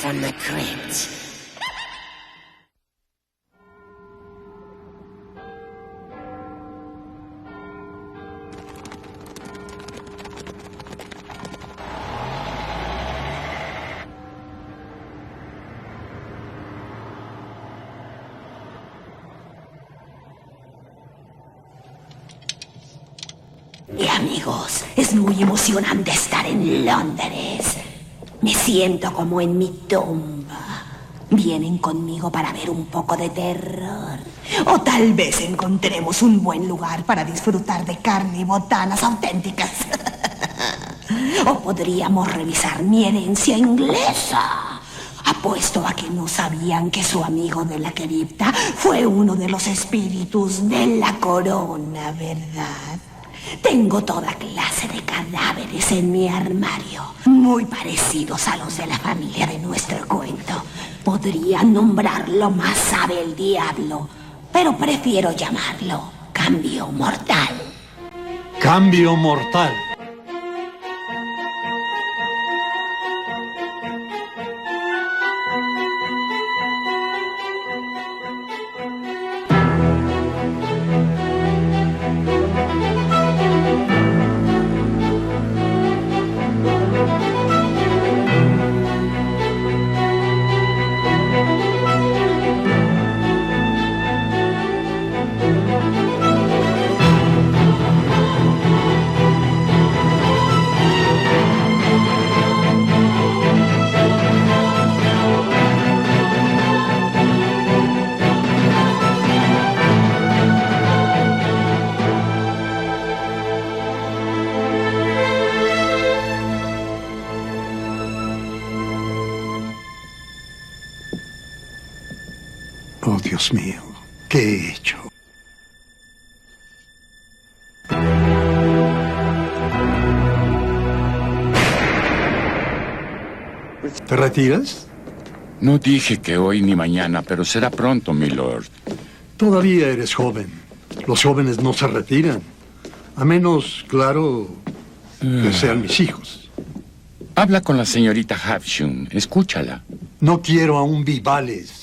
From the crypt. Y amigos, es muy emocionante estar en Londres. Me siento como en mi tumba. Vienen conmigo para ver un poco de terror. O tal vez encontremos un buen lugar para disfrutar de carne y botanas auténticas. O podríamos revisar mi herencia inglesa. Apuesto a que no sabían que su amigo de la cripta fue uno de los espíritus de la corona, ¿verdad? Tengo toda clase de cadáveres en mi armario, muy parecidos a los de la familia de nuestro cuento. Podría nombrarlo más sabe el diablo, pero prefiero llamarlo Cambio Mortal. Cambio Mortal. Oh, Dios mío, ¿qué he hecho? ¿Te retiras? No dije que hoy ni mañana, pero será pronto, milord. Todavía eres joven. Los jóvenes no se retiran. A menos, claro, que sean mis hijos. Habla con la señorita Havsham. Escúchala. No quiero a un Vivales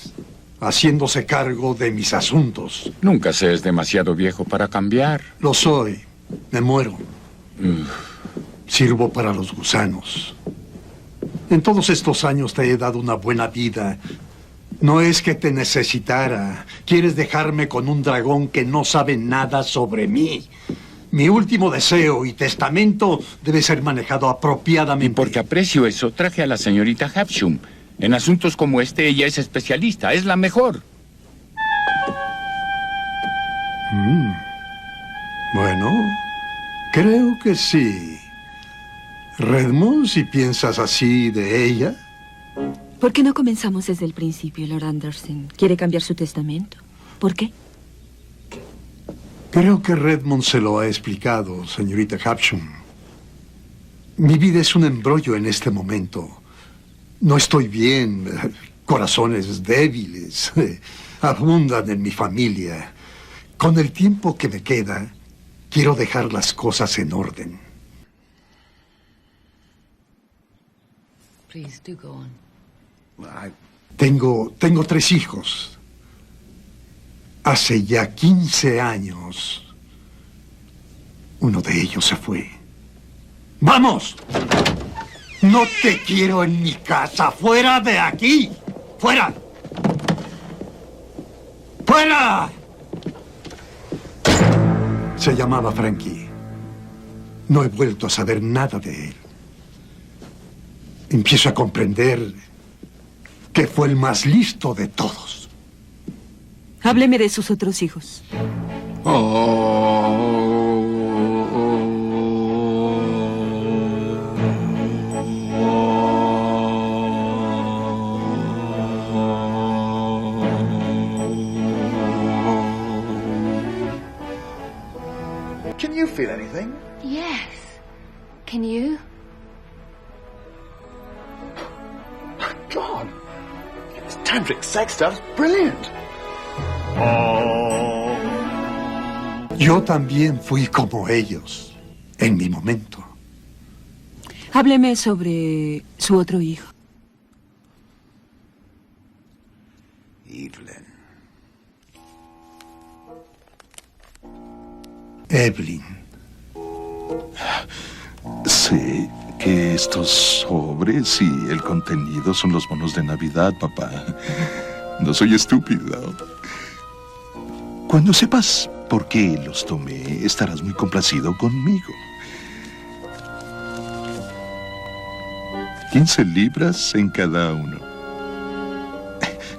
haciéndose cargo de mis asuntos. Nunca se es demasiado viejo para cambiar. Lo soy. Me muero. Sirvo para los gusanos. En todos estos años te he dado una buena vida. No es que te necesitara. Quieres dejarme con un dragón que no sabe nada sobre mí. Mi último deseo y testamento debe ser manejado apropiadamente. Y porque aprecio eso, traje a la señorita Havsham. En asuntos como este, ella es especialista. Es la mejor. Bueno, creo que sí. Redmond, si piensas así de ella. ¿Por qué no comenzamos desde el principio, Lord Anderson? ¿Quiere cambiar su testamento? ¿Por qué? Creo que Redmond se lo ha explicado, señorita Havsham. Mi vida es un embrollo en este momento. No estoy bien. Corazones débiles abundan en mi familia. Con el tiempo que me queda, quiero dejar las cosas en orden. Please do go on. Tengo 3 hijos. Hace ya 15 años, uno de ellos se fue. ¡Vamos! No te quiero en mi casa. ¡Fuera de aquí! ¡Fuera! ¡Fuera! Se llamaba Frankie. No he vuelto a saber nada de él. Empiezo a comprender que fue el más listo de todos. Hábleme de sus otros hijos. Can you feel anything? Yes. Can you? God, this tantric sex stuff's brilliant. Yo también fui como ellos, en mi momento. Hábleme sobre su otro hijo. Evelyn. Evelyn. Sé que estos sobres y el contenido son los bonos de Navidad, papá. No soy estúpido. Cuando sepas por qué los tomé, estarás muy complacido conmigo. 15 libras en cada uno.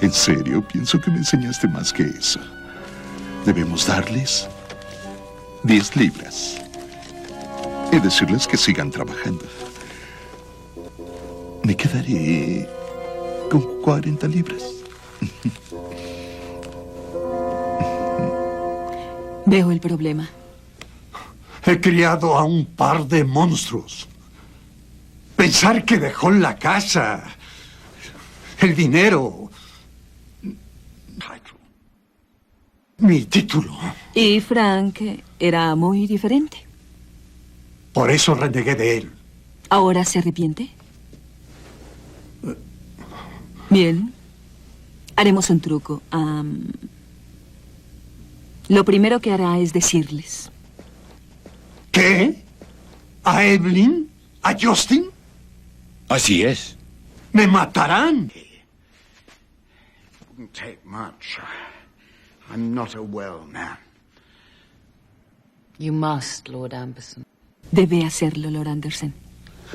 En serio, pienso que me enseñaste más que eso. Debemos darles 10 libras. Y decirles que sigan trabajando. Me quedaré con 40 libras. Veo el problema. He criado a un par de monstruos. Pensar que dejó la casa, el dinero, mi título. Y Frank era muy diferente. Por eso renegué de él. ¿Ahora se arrepiente? Bien. Haremos un truco. Lo primero que hará es decirles. ¿Qué? ¿A Evelyn? ¿A Justin? Así es. ¡Me matarán! Wouldn't take much. I'm not a well man. You must, Lord Amberson. Debe hacerlo, Lord Anderson.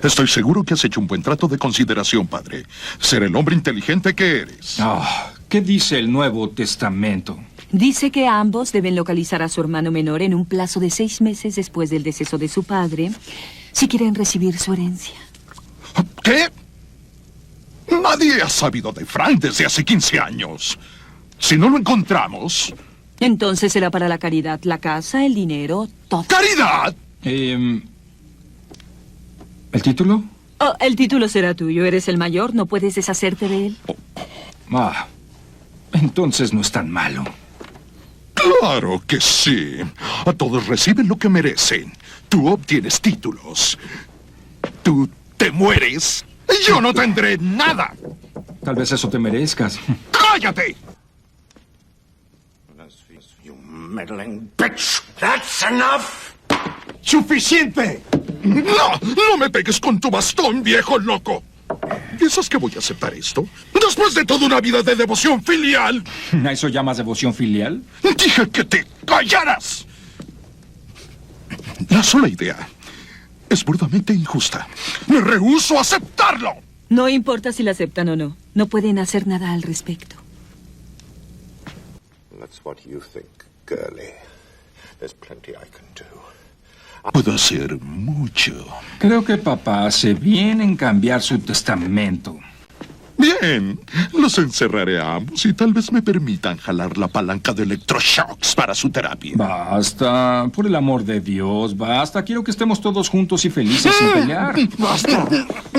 Estoy seguro que has hecho un buen trato de consideración, padre. Ser el hombre inteligente que eres. ¿Qué dice el Nuevo Testamento? Dice que ambos deben localizar a su hermano menor en un plazo de 6 meses después del deceso de su padre, si quieren recibir su herencia. ¿Qué? Nadie ha sabido de Frank desde hace 15 años. Si no lo encontramos... Entonces será para la caridad, la casa, el dinero, todo. ¡Caridad! ¿El título? Oh, el título será tuyo. Eres el mayor, no puedes deshacerte de él. Entonces no es tan malo. Claro que sí. A todos reciben lo que merecen. Tú obtienes títulos. Tú te mueres. Y yo no tendré nada. Tal vez eso te merezcas. ¡Cállate! You meddling bitch. That's enough. ¡Suficiente! No me pegues con tu bastón, viejo loco. ¿Piensas que voy a aceptar esto? Después de toda una vida de devoción filial. ¿A eso llamas devoción filial? Dije que te callaras. La sola idea es burdamente injusta. Me rehúso a aceptarlo. No importa si la aceptan o no. No pueden hacer nada al respecto. That's what you think, girlie. There's plenty I can do. Puedo hacer mucho. Creo que papá hace bien en cambiar su testamento. Bien, los encerraré a ambos y tal vez me permitan jalar la palanca de electroshocks para su terapia. Basta, por el amor de Dios, basta. Quiero que estemos todos juntos y felices sin pelear. ¡Basta!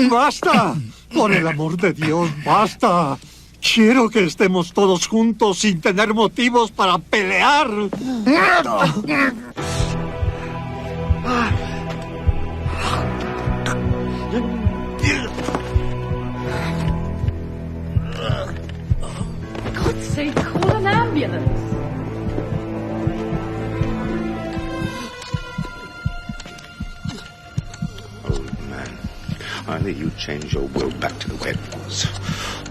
¡Basta! Por el amor de Dios, basta. Quiero que estemos todos juntos sin tener motivos para pelear. For God's sake, call an ambulance. Old man, either you change your will back to the way it was,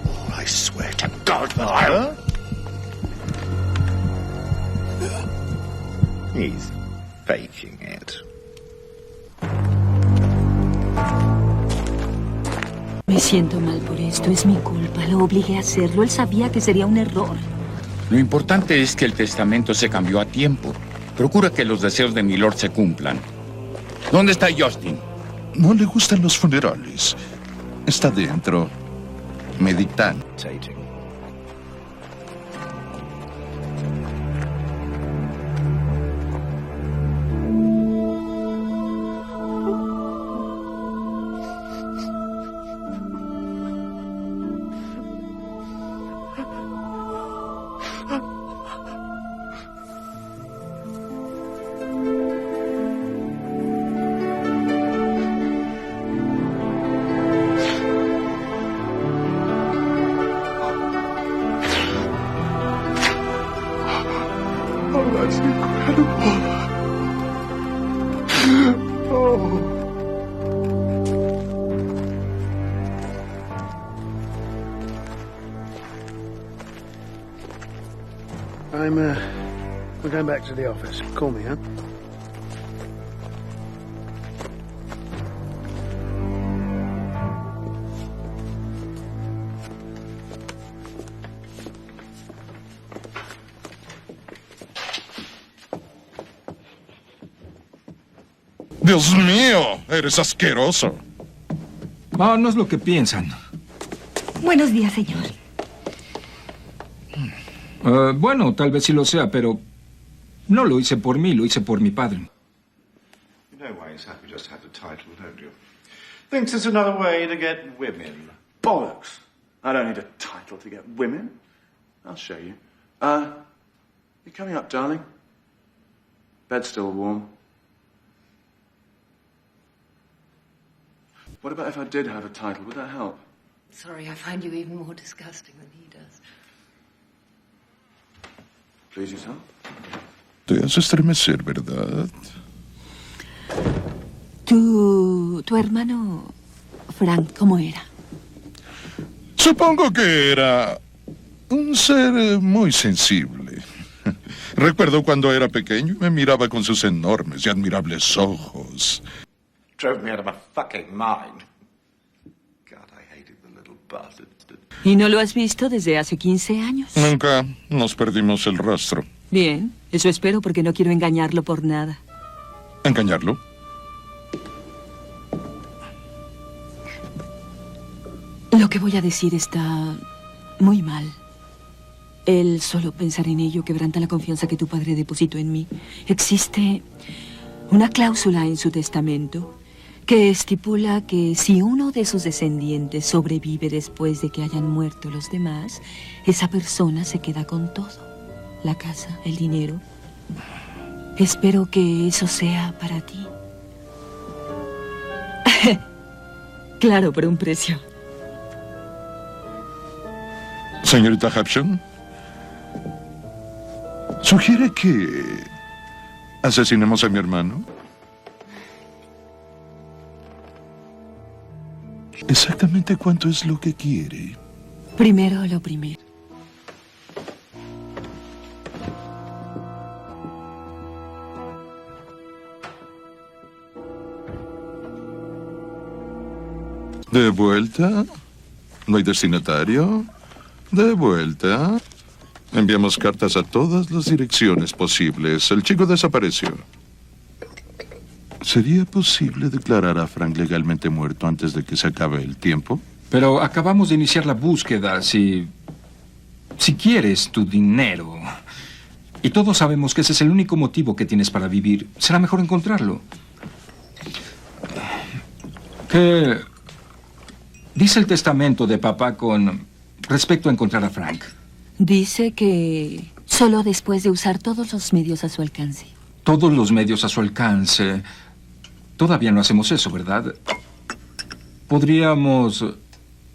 or I swear to God that I'll... He's faking it. Me siento mal por esto, es mi culpa. Lo obligué a hacerlo. Él sabía que sería un error. Lo importante es que el testamento se cambió a tiempo. Procura que los deseos de Milord se cumplan. ¿Dónde está Justin? No le gustan los funerales. Está dentro, meditando. We're going back to the office. Call me, huh? Dios mío, eres asqueroso. No es lo que piensan. Buenos días, señor. Bueno, tal vez sí lo sea, pero no lo hice por mí, lo hice por mi padre. You know why he's happy just to have the title, don't you? Thinks it's another way to get women. Bollocks. I don't need a title to get women. I'll show you. You coming up, darling? Bed's still warm. What about if I did have a title? Would that help? Sorry, I find you even more disgusting than he does. Please yourself? Te hace estremecer, ¿verdad? Tu hermano, Frank, ¿cómo era? Supongo que era un ser muy sensible. Recuerdo cuando era pequeño y me miraba con sus enormes y admirables ojos. Drove me out of my fucking mind. God, I hated the little bastard. ¿Y no lo has visto desde hace 15 años? Nunca nos perdimos el rastro. Bien, eso espero porque no quiero engañarlo por nada. ¿Engañarlo? Lo que voy a decir está muy mal. El solo pensar en ello quebranta la confianza que tu padre depositó en mí. Existe una cláusula en su testamento que estipula que si uno de sus descendientes sobrevive después de que hayan muerto los demás, esa persona se queda con todo. La casa, el dinero. Espero que eso sea para ti. Claro, por un precio. Señorita Hapsham, ¿sugiere que asesinemos a mi hermano? ¿Exactamente cuánto es lo que quiere? Primero lo primero. ¿De vuelta? ¿No hay destinatario? ¿De vuelta? Enviamos cartas a todas las direcciones posibles. El chico desapareció. ¿Sería posible declarar a Frank legalmente muerto antes de que se acabe el tiempo? Pero acabamos de iniciar la búsqueda. Si quieres tu dinero, y todos sabemos que ese es el único motivo que tienes para vivir, será mejor encontrarlo. ¿Qué dice el testamento de papá con respecto a encontrar a Frank. Dice que solo después de usar todos los medios a su alcance. Todos los medios a su alcance. Todavía no hacemos eso, ¿verdad? Podríamos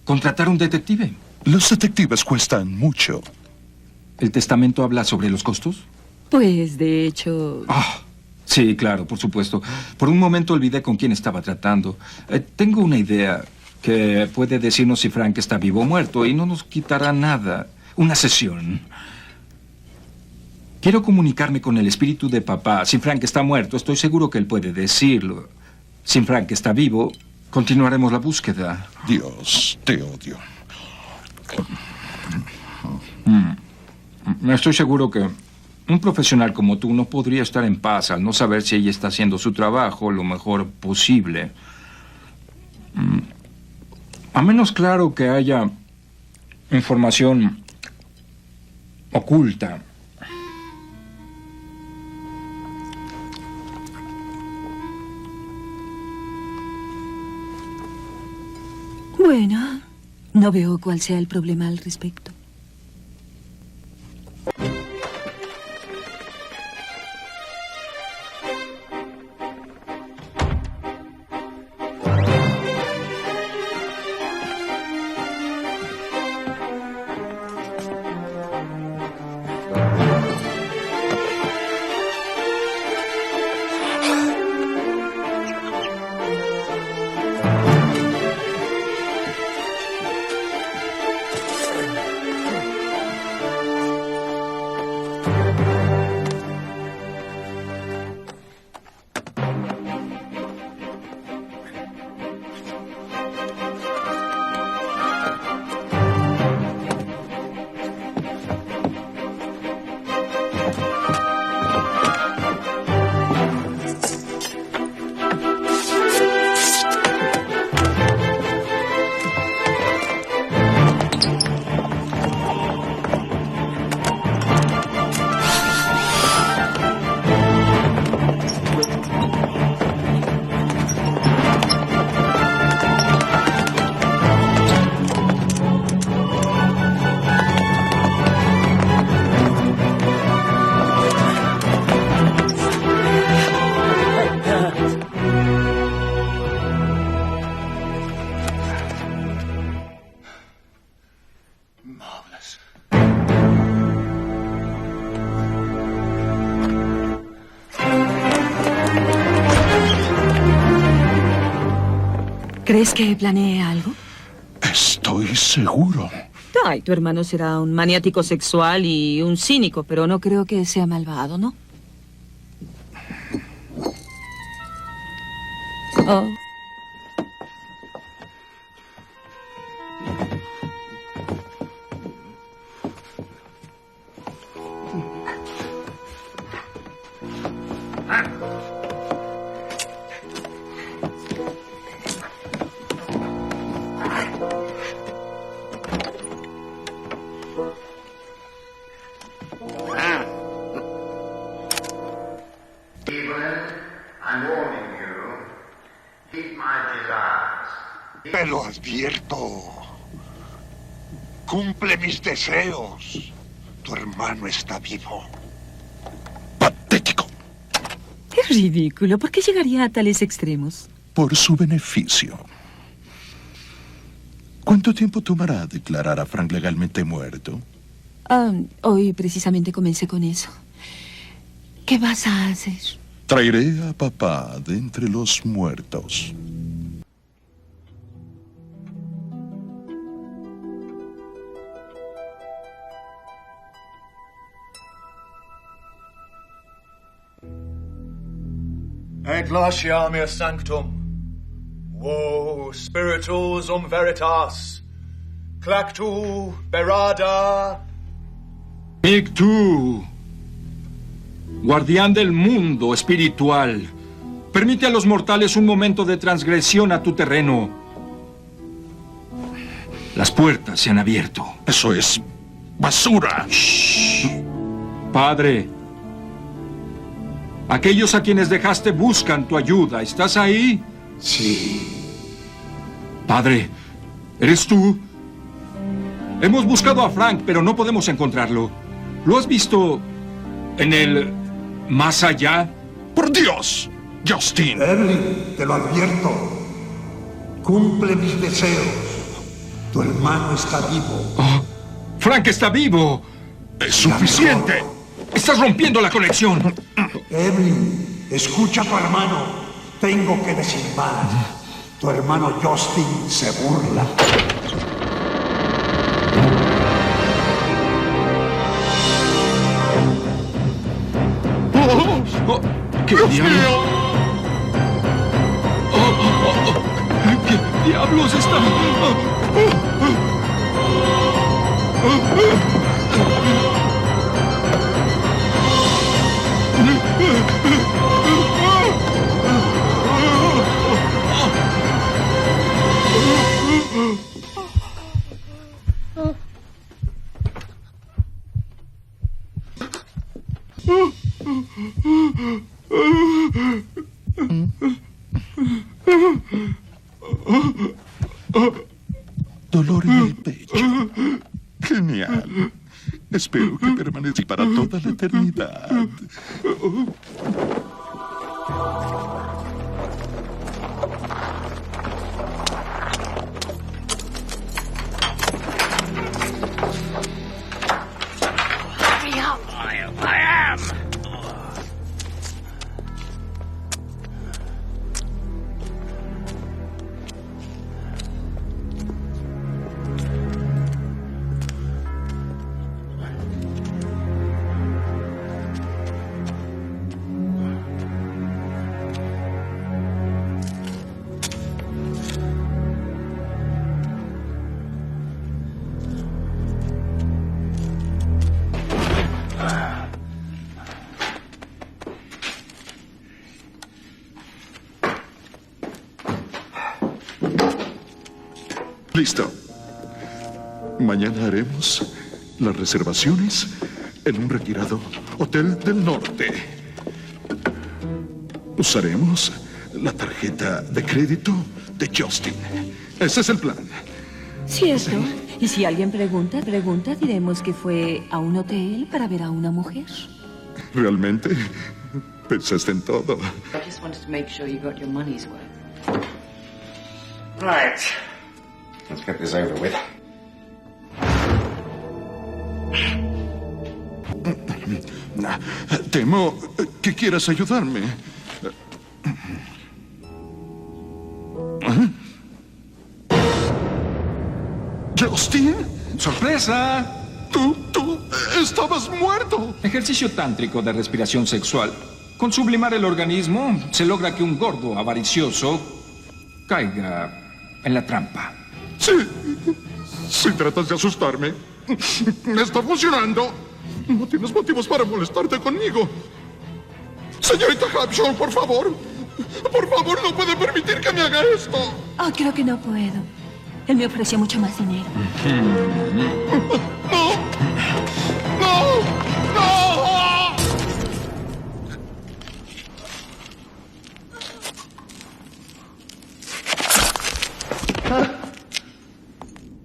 contratar un detective. Los detectives cuestan mucho. ¿El testamento habla sobre los costos? Pues, de hecho... Sí, claro, por supuesto. Por un momento olvidé con quién estaba tratando. Tengo una idea que puede decirnos si Frank está vivo o muerto y no nos quitará nada. Una sesión. Quiero comunicarme con el espíritu de papá. Si Frank está muerto, estoy seguro que él puede decirlo. Si Frank está vivo, continuaremos la búsqueda. Dios, te odio. Estoy seguro que un profesional como tú no podría estar en paz al no saber si ella está haciendo su trabajo lo mejor posible. A menos claro que haya información oculta. Bueno, no veo cuál sea el problema al respecto. ¿Crees que planee algo? Estoy seguro. Ay, tu hermano será un maniático sexual y un cínico, pero no creo que sea malvado, ¿no? Oh. Te lo advierto. Cumple mis deseos. Tu hermano está vivo. Patético. Es ridículo. ¿Por qué llegaría a tales extremos? Por su beneficio. ¿Cuánto tiempo tomará declarar a Frank legalmente muerto? Hoy precisamente comencé con eso. ¿Qué vas a hacer? Traeré a papá de entre los muertos. Et glaciamia sanctum, wo spiritus veritas, clactu berada. Mictu, guardián del mundo espiritual, permite a los mortales un momento de transgresión a tu terreno. Las puertas se han abierto. Eso es basura. Shh. Padre, aquellos a quienes dejaste buscan tu ayuda. ¿Estás ahí? Sí. Padre, ¿eres tú? Hemos buscado a Frank, pero no podemos encontrarlo. ¿Lo has visto en el más allá? ¡Por Dios! ¡Justin! Evelyn, te lo advierto. Cumple mis deseos. Tu hermano está vivo. Oh, ¡Frank está vivo! ¡Es suficiente! ¡Estás rompiendo la conexión! Evelyn, escucha a tu hermano. Tengo que desilvar. Tu hermano Justin se burla. Oh, ¿qué diablos? ¿Qué diablos está? Dolor en el pecho. Genial. Espero que permanezca para toda la eternidad. Hurry up. I am. Listo. Mañana haremos las reservaciones en un retirado hotel del norte. Usaremos la tarjeta de crédito de Justin. Ese es el plan. Cierto. Y si alguien pregunta, diremos que fue a un hotel para ver a una mujer. ¿Realmente? Pensaste en todo. I just wanted to make sure you got your money's worth. Right. Let's get this over with. Temo que quieras ayudarme. ¿Justin? ¡Sorpresa! Tú estabas muerto. Ejercicio tántrico de respiración sexual. Con sublimar el organismo, se logra que un gordo avaricioso caiga en la trampa. Sí. Si tratas de asustarme, está funcionando. No tienes motivos para molestarte conmigo. Señorita Hampshire, por favor. Por favor, no puede permitir que me haga esto. Oh, creo que no puedo. Él me ofreció mucho más dinero. ¡No! ¡No! ¡No!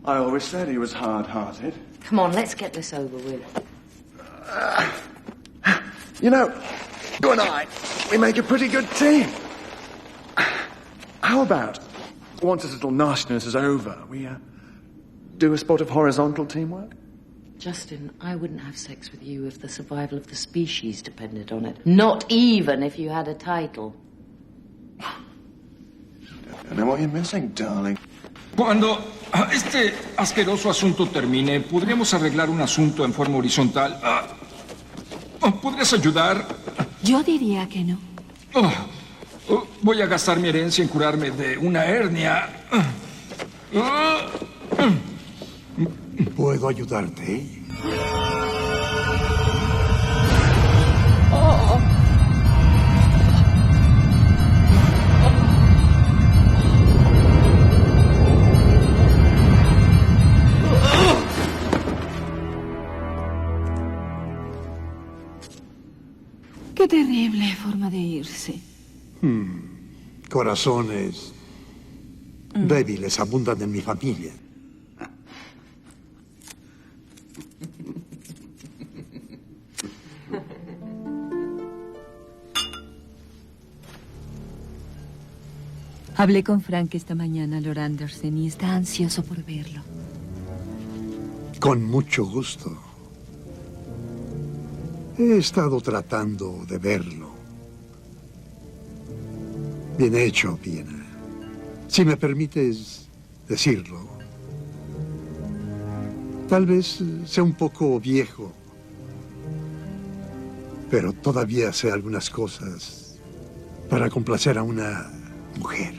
I always said he was hard-hearted. Come on, let's get this over with. You know, you and I, we make a pretty good team. How about, once this little nastiness is over, we do a spot of horizontal teamwork? Justin, I wouldn't have sex with you if the survival of the species depended on it. Not even if you had a title. I know what you're missing, darling. Cuando este asqueroso asunto termine, ¿podríamos arreglar un asunto en forma horizontal? ¿Podrías ayudar? Yo diría que no. Voy a gastar mi herencia en curarme de una hernia. ¿Puedo ayudarte? Qué terrible forma de irse. Corazones débiles abundan en mi familia. Hablé con Frank esta mañana, Lord Anderson, y está ansioso por verlo. Con mucho gusto. He estado tratando de verlo. Bien hecho, Vienna. Si me permites decirlo. Tal vez sea un poco viejo, pero todavía sé algunas cosas para complacer a una mujer.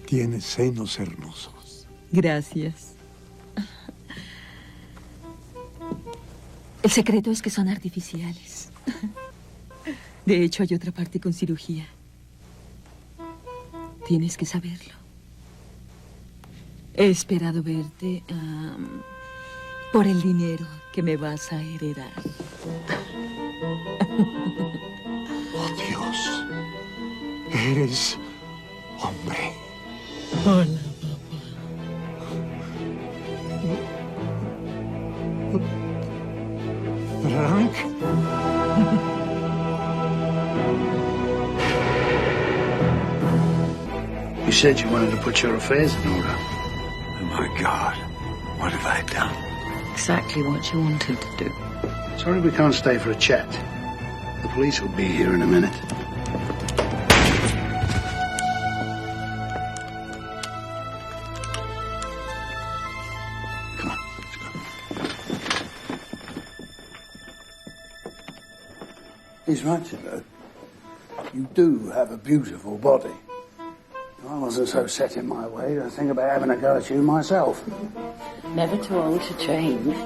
Tienes senos hermosos. Gracias. El secreto es que son artificiales. De hecho, hay otra parte con cirugía. Tienes que saberlo. He esperado verte por el dinero que me vas a heredar. Oh, Dios. Eres hombre. Hola, Frank. You said you wanted to put your affairs in order. Oh, my God. What have I done? Exactly what you wanted to do. Sorry we can't stay for a chat. The police will be here in a minute. Come on, let's go. He's right, you know. You do have a beautiful body. If I wasn't so set in my way, I'd think about having a go at you myself. Never too old to change.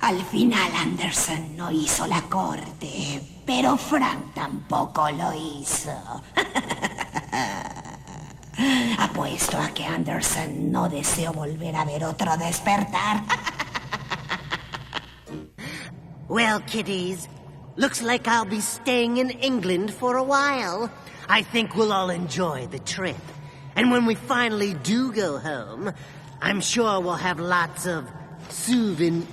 Al final Anderson no hizo la corte, pero Frank tampoco lo hizo. Apuesto a que Anderson no deseó volver a ver otro despertar. Well, kiddies, looks like I'll be staying in England for a while. I think we'll all enjoy the trip. And when we finally do go home, I'm sure we'll have lots of souvenirs.